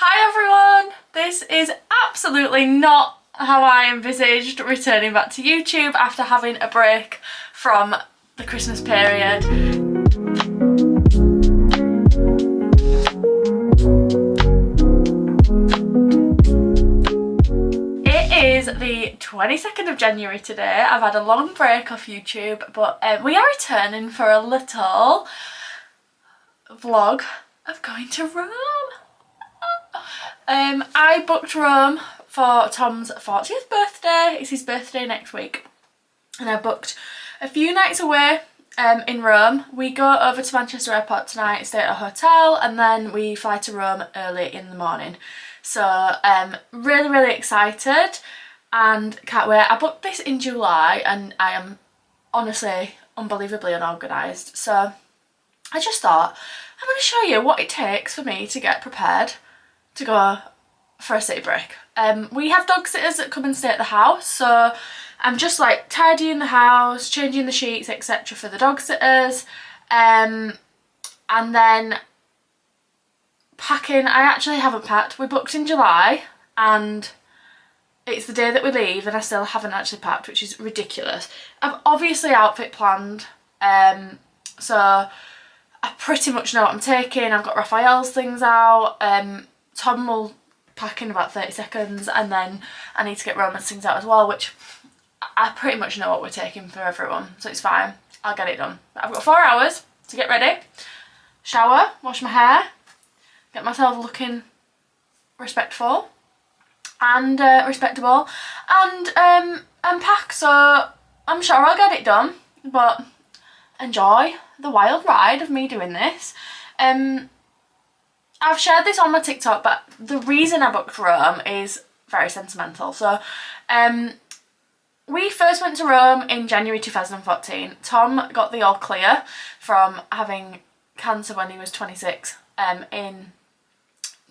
Hi everyone! This is absolutely not how I envisaged returning back to YouTube after having a break from the Christmas period. It is the 22nd of January today. I've had a long break off YouTube, but we are returning for a little vlog of going to Rome. I booked Rome for Tom's 40th birthday. It's his birthday next week. And I booked a few nights away in Rome. We go over to Manchester Airport tonight, stay at a hotel, and then we fly to Rome early in the morning. So really excited and can't wait. I booked this in July and I am honestly unbelievably unorganised. So I just thought I'm going to show you what it takes for me to get prepared to go for a city break. We have dog sitters that come and stay at the house, so I'm just like tidying the house, changing the sheets, etc. for the dog sitters, and then packing. I actually haven't packed. We booked in July and it's the day that we leave and I still haven't actually packed, which is ridiculous. I've obviously outfit planned, so I pretty much know what I'm taking. I've got Raphael's things out. Tom will pack in about 30 seconds and then I need to get Roman's things out as well, which I pretty much know what we're taking for everyone, so it's fine. I'll get it done. But I've got 4 hours to get ready, shower, wash my hair, get myself looking respectful and respectable and pack, so I'm sure I'll get it done, but enjoy the wild ride of me doing this. I've shared this on my TikTok, but the reason I booked Rome is very sentimental. So we first went to Rome in January 2014. Tom got the all clear from having cancer when he was 26 in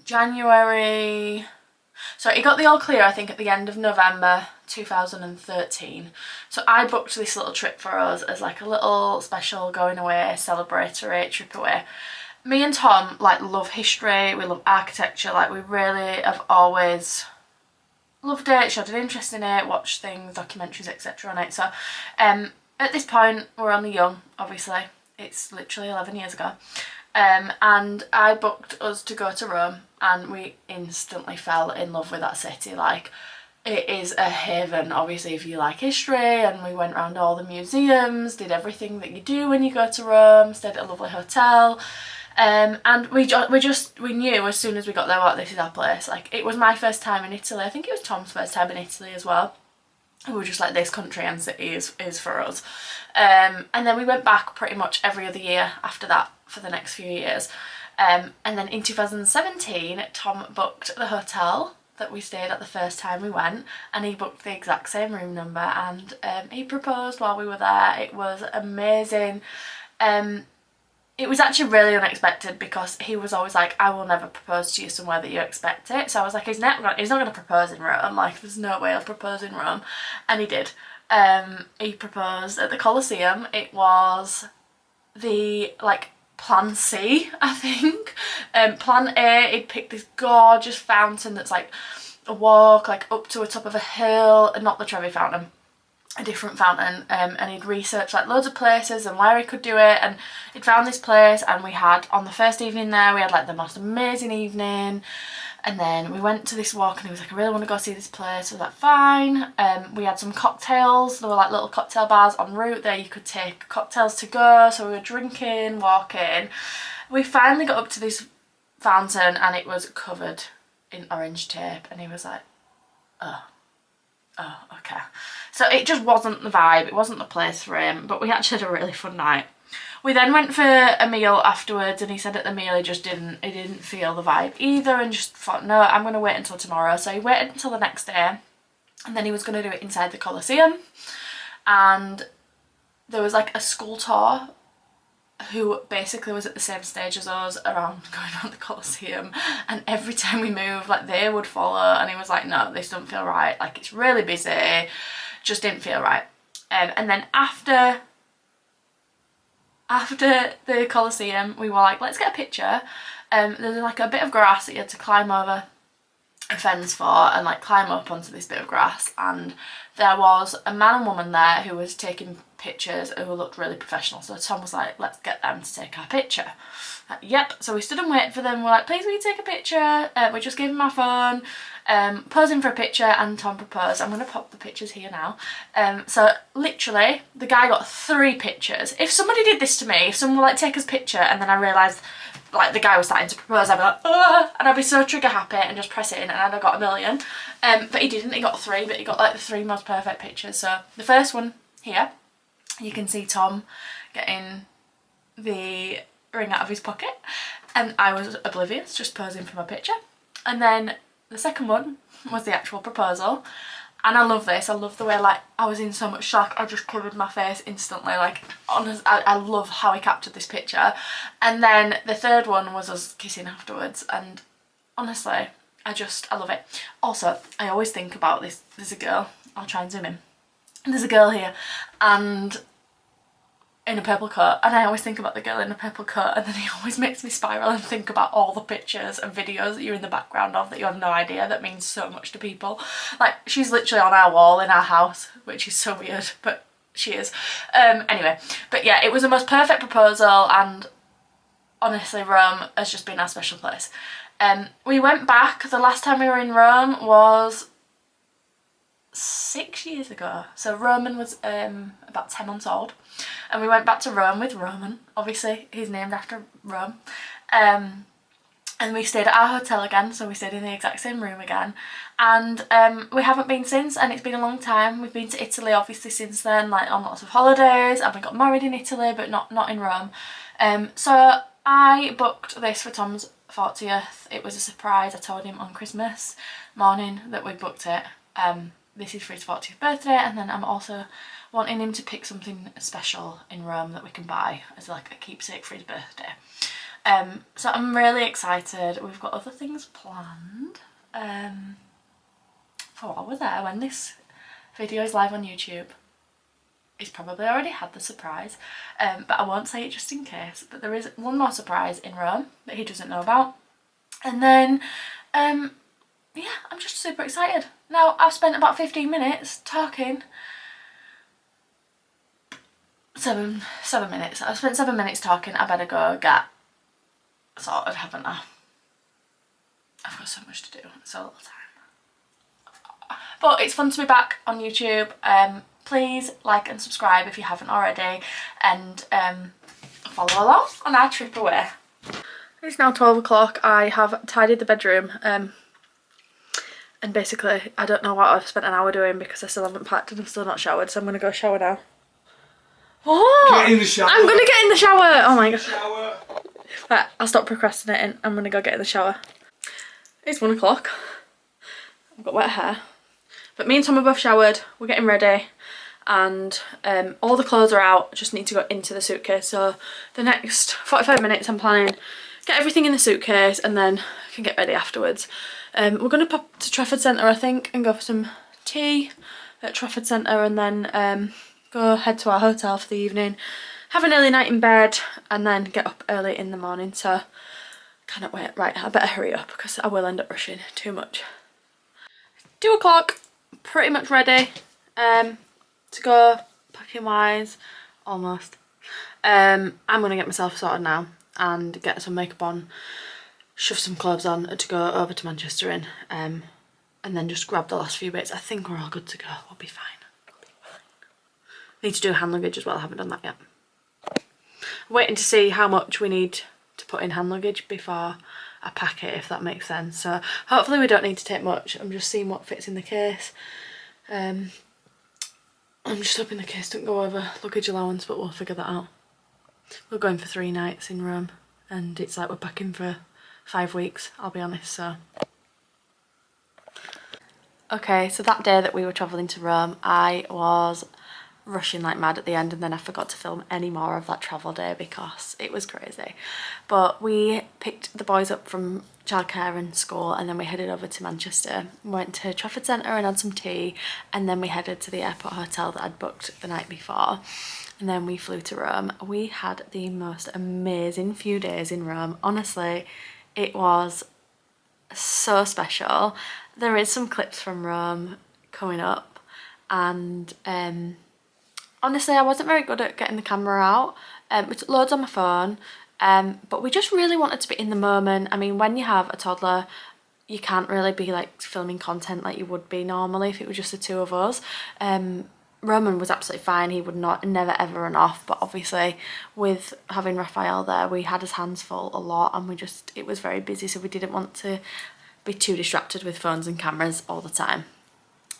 January. So he got the all clear I think at the end of November 2013. So I booked this little trip for us as like a little special going away, celebratory trip away. Me and Tom like love history, we love architecture, like we really have always loved it, showed an interest in it, watched things, documentaries, etc. on it. So at this point we're only young, obviously, it's literally 11 years ago, and I booked us to go to Rome and we instantly fell in love with that city. Like, it is a haven, obviously, if you like history, and we went around all the museums, did everything that you do when you go to Rome, stayed at a lovely hotel. And we knew as soon as we got there, what, this is our place. Like, it was my first time in Italy. I think it was Tom's first time in Italy as well. We were just like, this country and city is for us. And then we went back pretty much every other year after that for the next few years. And then in 2017, Tom booked the hotel that we stayed at the first time we went, and he booked the exact same room number, and he proposed while we were there. It was amazing. It was actually really unexpected because he was always like, I will never propose to you somewhere that you expect it. So I was like, he's not going to propose in Rome. Like, there's no way he'll propose in Rome. And he did. He proposed at the Colosseum. It was the, like, plan C, I think. Plan A, he'd picked this gorgeous fountain that's like a walk, like up to the top of a hill, and not the Trevi Fountain, a different fountain, and he'd researched like loads of places and where he could do it, and he'd found this place, and we had, on the first evening there, we had like the most amazing evening, and then we went to this walk and he was like, I really want to go see this place. I was like, fine. We had some cocktails, there were like little cocktail bars en route there, you could take cocktails to go, so we were drinking, walking. We finally got up to this fountain and it was covered in orange tape, and he was like, oh okay. So it just wasn't the vibe, it wasn't the place for him, but we actually had a really fun night. We then went for a meal afterwards, and he said at the meal he didn't feel the vibe either, and just thought, no, I'm going to wait until tomorrow. So he waited until the next day, and then he was going to do it inside the Colosseum. And there was like a school tour who basically was at the same stage as us around going around the Colosseum, and every time we moved, like, they would follow, and he was like, no, this doesn't feel right, like, it's really busy, just didn't feel right. And then after the Colosseum we were like, let's get a picture, There's like a bit of grass that you had to climb over a fence for and like climb up onto this bit of grass, and there was a man and woman there who was taking pictures who looked really professional. So Tom was like, let's get them to take our picture. Yep. So we stood and waited for them. We're like, please will you take a picture? We just gave him our phone, posing for a picture, and Tom proposed. I'm going to pop the pictures here now. So literally the guy got 3 pictures. If somebody did this to me, if someone would like take his picture and then I realised like the guy was starting to propose, I'd be like, ugh, and I'd be so trigger happy and just press it in, and I'd have got a million. But he didn't. He got 3, but he got like the 3 most perfect pictures. So the first one here, you can see Tom getting the ring out of his pocket, and I was oblivious, just posing for my picture. And then the second one was the actual proposal. And I love this. I love the way like I was in so much shock, I just covered my face instantly. Like honest, I love how he captured this picture. And then the third one was us kissing afterwards, and honestly I love it. Also, I always think about this. There's a girl, I'll try and zoom in. There's a girl here and in a purple coat, and I always think about the girl in a purple coat, and then it always makes me spiral and think about all the pictures and videos that you're in the background of that you have no idea that means so much to people. Like she's literally on our wall in our house, which is so weird, but she is. Anyway, but yeah, it was the most perfect proposal, and honestly Rome has just been our special place. We went back, the last time we were in Rome was 6 years ago. So Roman was about 10 months old, and we went back to Rome with Roman. Obviously he's named after Rome. And we stayed at our hotel again, so we stayed in the exact same room again, and we haven't been since, and it's been a long time. We've been to Italy obviously since then, like on lots of holidays, and we got married in Italy but not in Rome. So I booked this for Tom's 40th. It was a surprise. I told him on Christmas morning that we'd booked it. This is for his 40th birthday, and then I'm also wanting him to pick something special in Rome that we can buy as like a keepsake for his birthday. So I'm really excited. We've got other things planned for while we're there. When this video is live on YouTube, he's probably already had the surprise, but I won't say it just in case. But there is one more surprise in Rome that he doesn't know about, and then yeah, I'm just super excited. Now I've spent about 15 minutes talking. 7 minutes. I've spent 7 minutes talking. I better go get sorted, haven't I? I've got so much to do, so little time. But it's fun to be back on YouTube. Please like and subscribe if you haven't already, and follow along on our trip away. It's now 12 o'clock. I have tidied the bedroom, and basically I don't know what I've spent an hour doing because I still haven't packed and I'm still not showered, so I'm going to go shower now. What? Get in the shower. I'm going to get in the shower! Oh my god. Shower. Right, I'll stop procrastinating. I'm going to go get in the shower. It's 1 o'clock. I've got wet hair. But me and Tom are both showered. We're getting ready. And all the clothes are out. I just need to go into the suitcase. So the next 45 minutes I'm planning get everything in the suitcase, and then I can get ready afterwards. We're going to pop to Trafford Centre, I think, and go for some tea at Trafford Centre, and then go head to our hotel for the evening, have an early night in bed, and then get up early in the morning. So cannot wait. Right, I better hurry up because I will end up rushing too much. 2 o'clock, pretty much ready to go packing wise, almost. I'm going to get myself sorted now and get some makeup on, shove some clothes on to go over to Manchester in, and then just grab the last few bits. I think we're all good to go. We'll be fine. Need to do hand luggage as well. I haven't done that yet. I'm waiting to see how much we need to put in hand luggage before I pack it, if that makes sense. So hopefully we don't need to take much. I'm just seeing what fits in the case. I'm just hoping the case doesn't go over luggage allowance, but we'll figure that out. We're going for 3 nights in Rome, and it's like we're packing for 5 weeks, I'll be honest, so. Okay, so that day that we were travelling to Rome, I was rushing like mad at the end, and then I forgot to film any more of that travel day because it was crazy. But we picked the boys up from childcare and school, and then we headed over to Manchester, went to Trafford Centre and had some tea, and then we headed to the airport hotel that I'd booked the night before, and then we flew to Rome. We had the most amazing few days in Rome. Honestly, It was so special. There is some clips from Rome coming up, and honestly I wasn't very good at getting the camera out. We took loads on my phone, but we just really wanted to be in the moment. I mean, when you have a toddler, you can't really be like filming content like you would be normally if it was just the two of us. Roman was absolutely fine, he would never ever run off, but obviously with having Raphael there, we had his hands full a lot, and it was very busy, so we didn't want to be too distracted with phones and cameras all the time.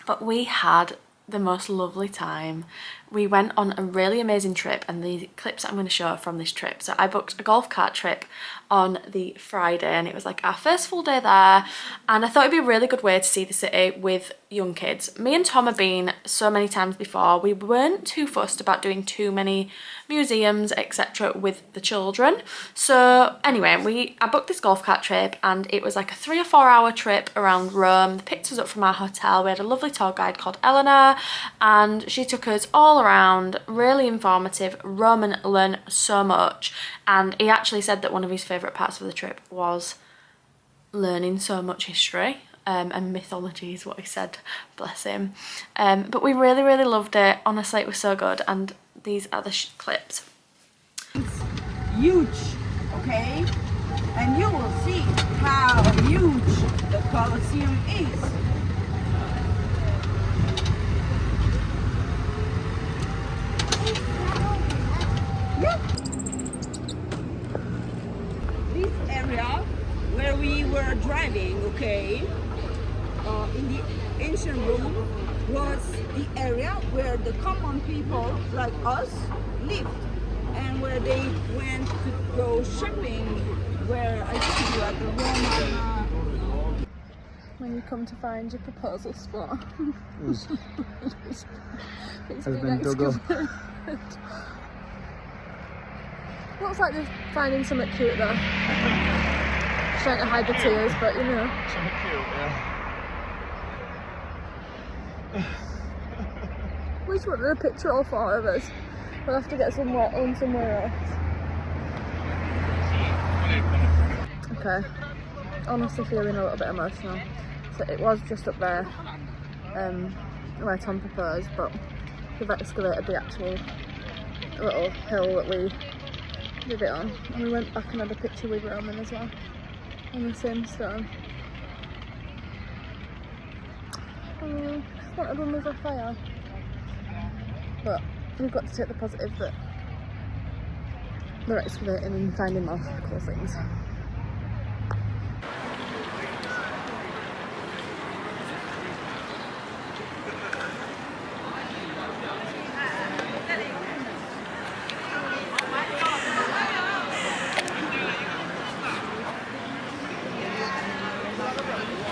But we had the most lovely time. We went on a really amazing trip, and the clips I'm going to show are from this trip. So I booked a golf cart trip on the Friday, and it was like our first full day there, and I thought it'd be a really good way to see the city with young kids. Me and Tom have been so many times before. We weren't too fussed about doing too many museums, etc. with the children. So anyway, I booked this golf cart trip, and it was like a 3 or 4 hour trip around Rome. They picked us up from our hotel. We had a lovely tour guide called Eleanor, and she took us all around, really informative. Roman learned so much, and he actually said that one of his favourite parts of the trip was learning so much history. And mythology is what he said, bless him. But we really, really loved it. Honestly, it was so good. And these are the clips. It's huge, okay? And you will see how huge the Colosseum is. Yeah. This area where we were driving, okay? In the ancient Rome was the area where the common people like us lived, and where they went to go shopping, where I told you at the Roman When you come to find your proposal spot. It's been dug up. Looks like they're finding something cute though. Trying to hide the tears, but you know. Something cute, yeah. We just wanted a picture of 4 of us. We'll have to get some more on somewhere else. Okay. Honestly feeling a little bit emotional. So it was just up there where Tom proposed, but we've excavated the actual little hill that we did it on. And we went back and had a picture with Roman as well on the same stone. Just wanted one with a fire. But we've got to take the positive that they're excavating and finding more cool things.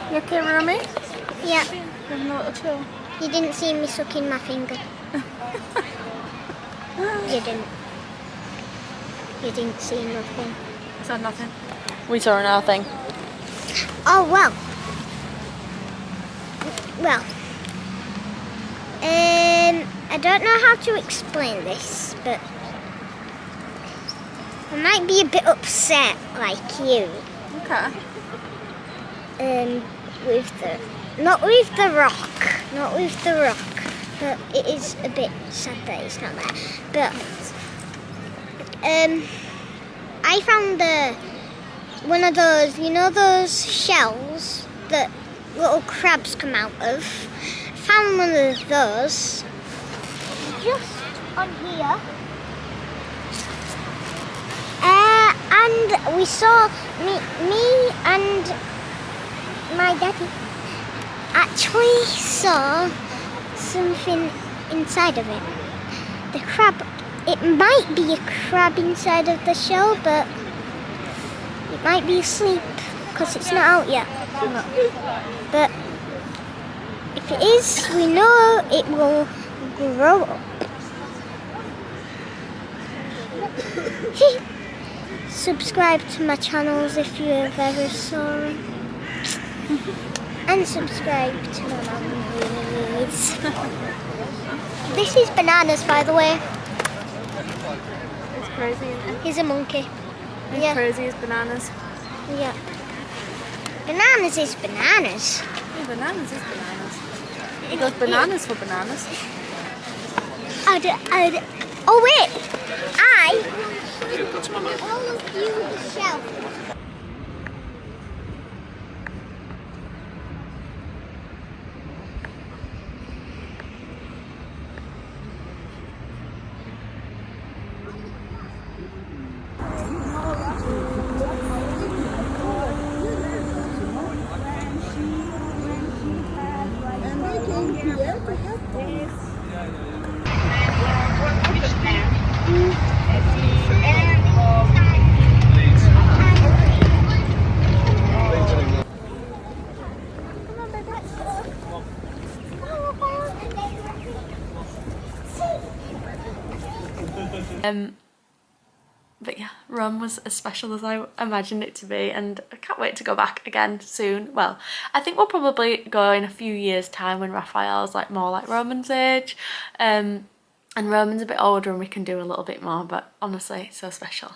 You okay, Romy? Yeah. Having a little chill. You didn't see me sucking my finger. You didn't. You didn't see nothing. Said nothing. We saw nothing. Oh, well. Well. I don't know how to explain this, but I might be a bit upset like you. Okay. Not with the rock, but it is a bit sad that it's not there. But I found one of those, you know, those shells that little crabs come out of. Found one of those just on here, and we saw me and my daddy actually saw something inside of it. The crab, it might be a crab inside of the shell, but it might be asleep because it's not out yet. But if it is, we know it will grow up. Subscribe to my channels if you have ever saw them. And subscribe to my mummies. This is Bananas, by the way. It's crazy, isn't it? He's a monkey. It's crazy as Bananas. Yeah. Bananas is bananas. Yeah, bananas is bananas. It goes bananas for bananas. Oh wait! All of you the shelf. And they came here to have this. But yeah, Rome was as special as I imagined it to be, and I can't wait to go back again soon. Well, I think we'll probably go in a few years' time when Raphael's like more like Roman's age, and Roman's a bit older and we can do a little bit more, but honestly, so special.